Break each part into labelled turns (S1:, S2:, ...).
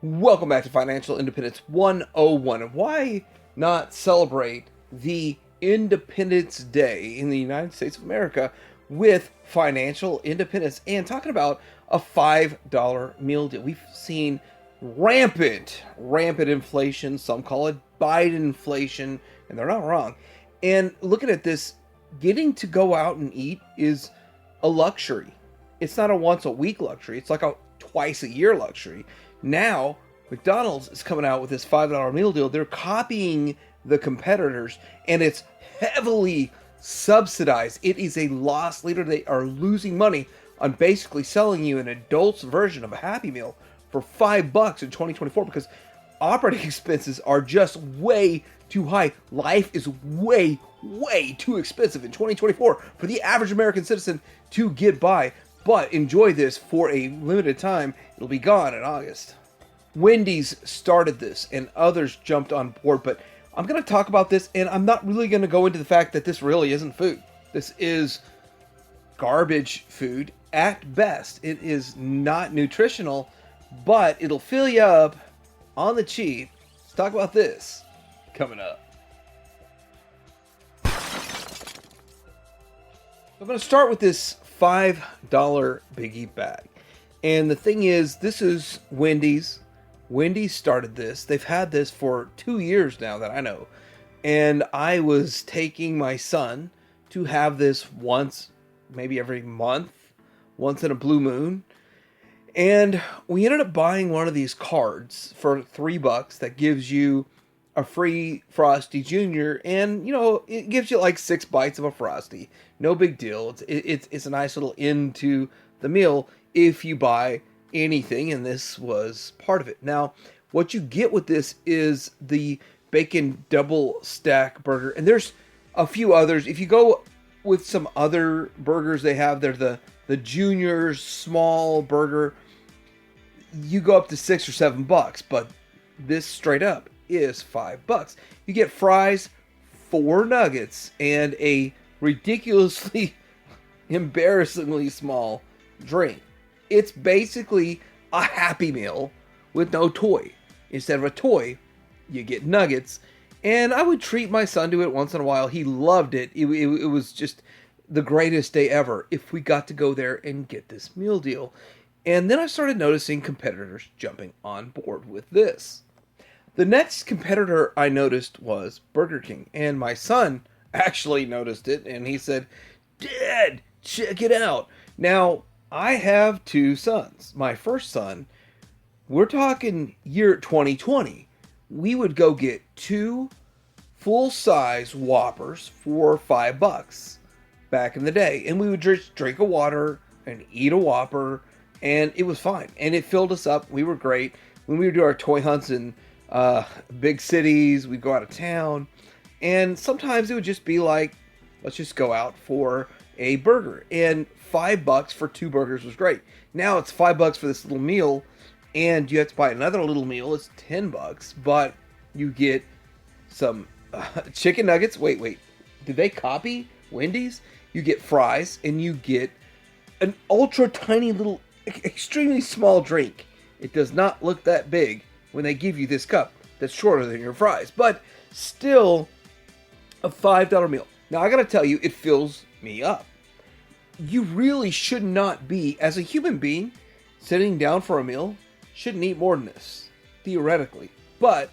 S1: Welcome back to Financial Independence 101. And why not celebrate the Independence Day in the United States of America with financial independence and talking about a $5 meal deal? We've seen rampant inflation. Some call it Biden inflation, and they're not wrong. And looking at this, getting to go out and eat is a luxury. It's not a once a week luxury. It's like a twice a year luxury. Now, McDonald's is coming out with this $5 meal deal. They're copying the competitors, and it's heavily subsidized. It is a loss leader. They are losing money on basically selling you an adult's version of a Happy Meal for $5 in 2024 because operating expenses are just way too high. Life is way too expensive in 2024 for the average American citizen to get by. But enjoy this for a limited time. It'll be gone in August. Wendys started this and others jumped on board, but I'm going to talk about this and I'm not really going to go into the fact that this really isn't food. This is garbage food at best. It is not nutritional, but it'll fill you up on the cheap. Let's talk about this coming up. I'm going to start with this $5 biggie bag. And the thing is, this is Wendys. Wendys started this. They've had this for 2 years now that I know. And I was taking my son to have this once, maybe every month, once in a blue moon. And we ended up buying one of these cards for $3 that gives you a free Frosty Jr. And, you know, it gives you like 6 bites of a Frosty. No big deal. It's a nice little end to the meal if you buy anything, and this was part of it. Now, what you get with this is the bacon double stack burger, and there's a few others. If you go with some other burgers they have, they're the junior small burger. You go up to $6 or $7, but this straight up is $5. You get fries, 4 nuggets, and a ridiculously, embarrassingly small drink. It's basically a Happy Meal with no toy. Instead of a toy, you get nuggets. And I would treat my son to it once in a while. He loved it. It was just the greatest day ever if we got to go there and get this meal deal. And then I started noticing competitors jumping on board with this. The next competitor I noticed was Burger King. And my son actually noticed it. And he said, "Dad, check it out." Now, I have 2 sons. My first son, we're talking year 2020. We would go get 2 full-size Whoppers for $5 back in the day. And we would just drink a water and eat a Whopper. And it was fine. And it filled us up. We were great. When we would do our toy hunts in big cities, we'd go out of town. And sometimes it would just be like, let's just go out for a burger. And $5 for 2 burgers was great. Now it's $5 for this little meal, and you have to buy another little meal. It's $10, but you get some chicken nuggets. Wait. Did they copy Wendy's? You get fries, and you get an ultra tiny little, extremely small drink. It does not look that big when they give you this cup that's shorter than your fries, but still a $5 meal. Now, I gotta tell you, it fills me up. You really should not be, as a human being, sitting down for a meal, shouldn't eat more than this, theoretically. But,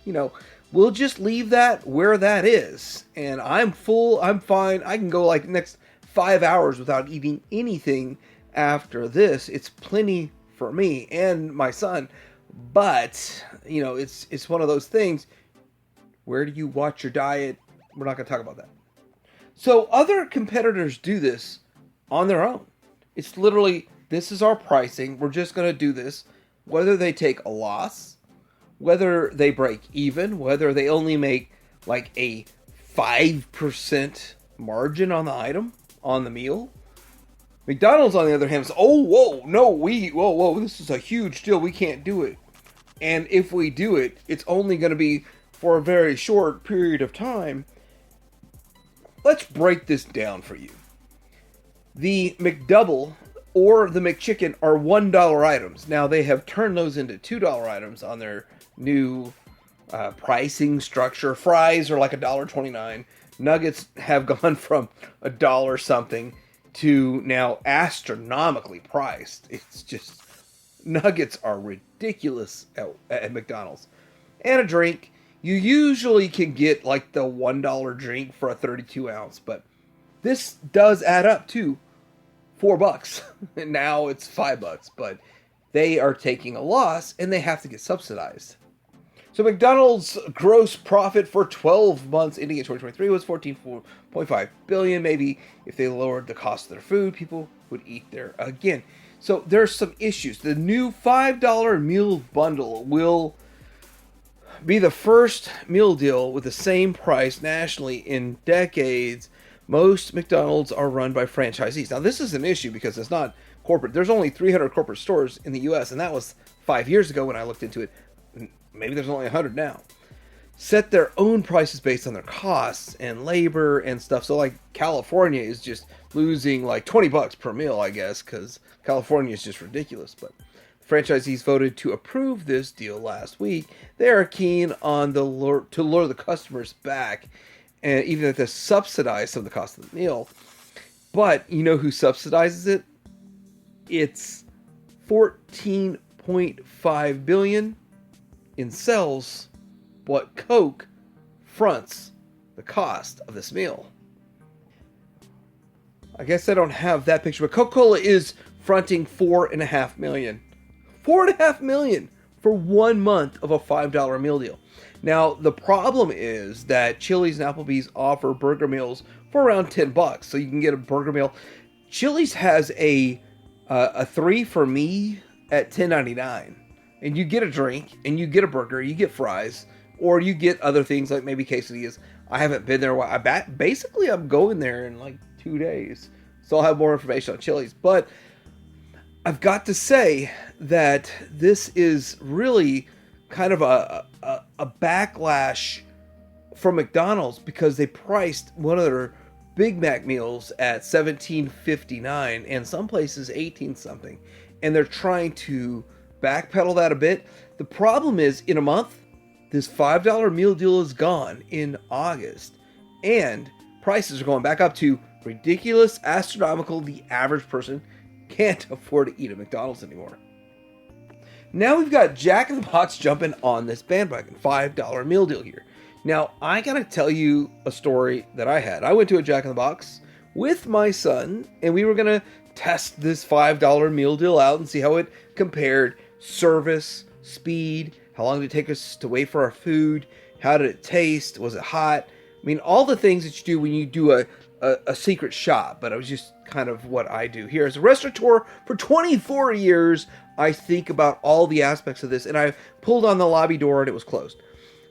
S1: you know, we'll just leave that where that is. And I'm full, I'm fine. I can go like next 5 hours without eating anything after this. It's plenty for me and my son. But, you know, it's one of those things. Where do you watch your diet? We're not going to talk about that. So other competitors do this on their own. It's literally, this is our pricing. We're just going to do this. Whether they take a loss, whether they break even, whether they only make like a 5% margin on the item, on the meal. McDonald's, on the other hand, is, whoa, this is a huge deal. We can't do it. And if we do it, it's only going to be for a very short period of time. Let's break this down for you. The McDouble or the McChicken are $1 items. Now they have turned those into $2 items on their new pricing structure. Fries are like $1.29. Nuggets have gone from $1 something to now astronomically priced. It's just, nuggets are ridiculous at McDonald's. And a drink, you usually can get like the $1 drink for a 32 ounce, but this does add up to $4. And now it's $5, but they are taking a loss and they have to get subsidized. So McDonald's gross profit for 12 months ending in 2023 was $14.5 billion. Maybe if they lowered the cost of their food, people would eat there again. So there's some issues. The new $5 meal bundle will be the first meal deal with the same price nationally in decades. Most McDonald's are run by franchisees. Now this is an issue because it's not corporate. There's only 300 corporate stores in the US, and that was 5 years ago when I looked into it. Maybe there's only 100 now. Set their own prices based on their costs and labor and stuff. So like California is just losing like $20 per meal, I guess, because California is just ridiculous. But franchisees voted to approve this deal last week. They are keen on to lure the customers back, and even if they subsidize some of the cost of the meal. But you know who subsidizes it? It's $14.5 billion in sales, what Coke fronts the cost of this meal. I guess I don't have that picture, but Coca-Cola is fronting $4.5 million. $4.5 million for 1 month of a $5 meal deal. Now, the problem is that Chili's and Applebee's offer burger meals for around $10, so you can get a burger meal. Chili's has a 3 for me at $10.99. And you get a drink, and you get a burger, you get fries, or you get other things like maybe quesadillas. I haven't been there. Basically, I'm going there in like 2 days. So I'll have more information on Chili's. But I've got to say that this is really kind of a backlash from McDonald's because they priced one of their Big Mac meals at $17.59 and some places 18 something. And they're trying to backpedal that a bit. The problem is, in a month, this $5 meal deal is gone in August, and prices are going back up to ridiculous, astronomical. The average person can't afford to eat at McDonald's anymore. Now we've got Jack in the Box jumping on this bandwagon, $5 meal deal here. Now, I gotta tell you a story that I had. I went to a Jack in the Box with my son, and we were gonna test this $5 meal deal out and see how it compared service, speed, how long did it take us to wait for our food, how did it taste, was it hot? I mean, all the things that you do when you do a secret shop, but it was just kind of what I do here. As a restaurateur for 24 years, I think about all the aspects of this, and I pulled on the lobby door and it was closed.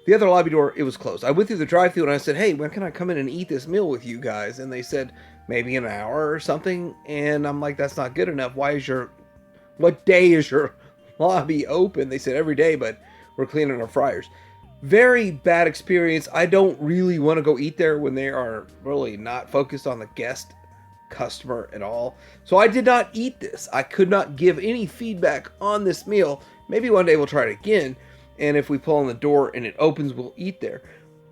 S1: The other lobby door, it was closed. I went through the drive-thru and I said, hey, when can I come in and eat this meal with you guys? And they said, maybe an hour or something. And I'm like, that's not good enough. What day is your lobby open? They said every day, but we're cleaning our fryers. Very bad experience. I don't really want to go eat there when they are really not focused on the guest customer at all. So I did not eat this. I could not give any feedback on this meal. Maybe one day we'll try it again. And if we pull on the door and it opens, we'll eat there.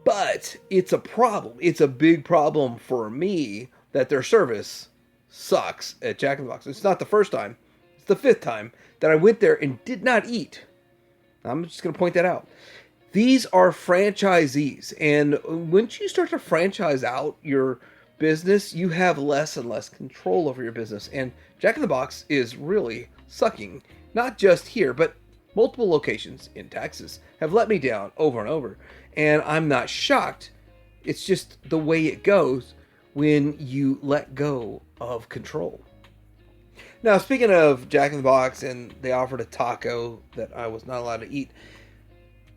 S1: But it's a problem. It's a big problem for me that their service sucks at Jack in the Box. It's not the first time. It's the 5th time that I went there and did not eat. I'm just going to point that out. These are franchisees. And once you start to franchise out your business, you have less and less control over your business. And Jack in the Box is really sucking. Not just here, but multiple locations in Texas have let me down over and over. And I'm not shocked. It's just the way it goes when you let go of control. Now, speaking of Jack in the Box, and they offered a taco that I was not allowed to eat.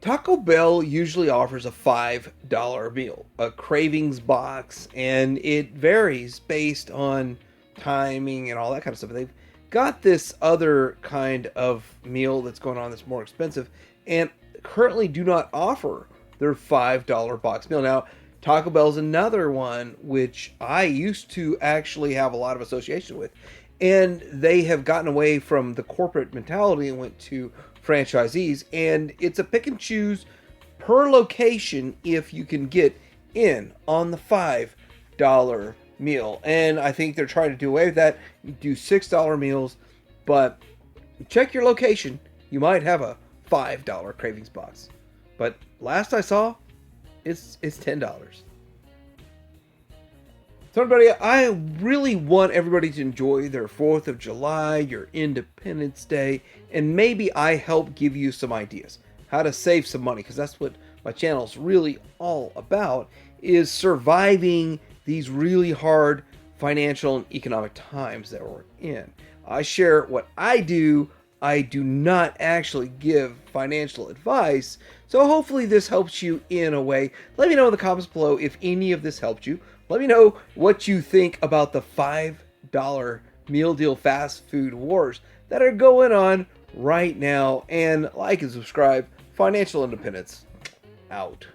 S1: Taco Bell usually offers a $5 meal, a cravings box, and it varies based on timing and all that kind of stuff. They've got this other kind of meal that's going on that's more expensive and currently do not offer their $5 box meal. Now, Taco Bell's another one which I used to actually have a lot of association with. And they have gotten away from the corporate mentality and went to franchisees. And it's a pick and choose per location if you can get in on the $5 meal. And I think they're trying to do away with that. You do $6 meals, but check your location. You might have a $5 cravings box. But last I saw, it's $10. So everybody, I really want everybody to enjoy their 4th of July, your Independence Day, and maybe I help give you some ideas how to save some money, because that's what my channel is really all about, is surviving these really hard financial and economic times that we're in. I share what I do. I do not actually give financial advice, so hopefully this helps you in a way. Let me know in the comments below if any of this helped you. Let me know what you think about the $5 meal deal fast food wars that are going on right now. And like and subscribe. Financial independence out.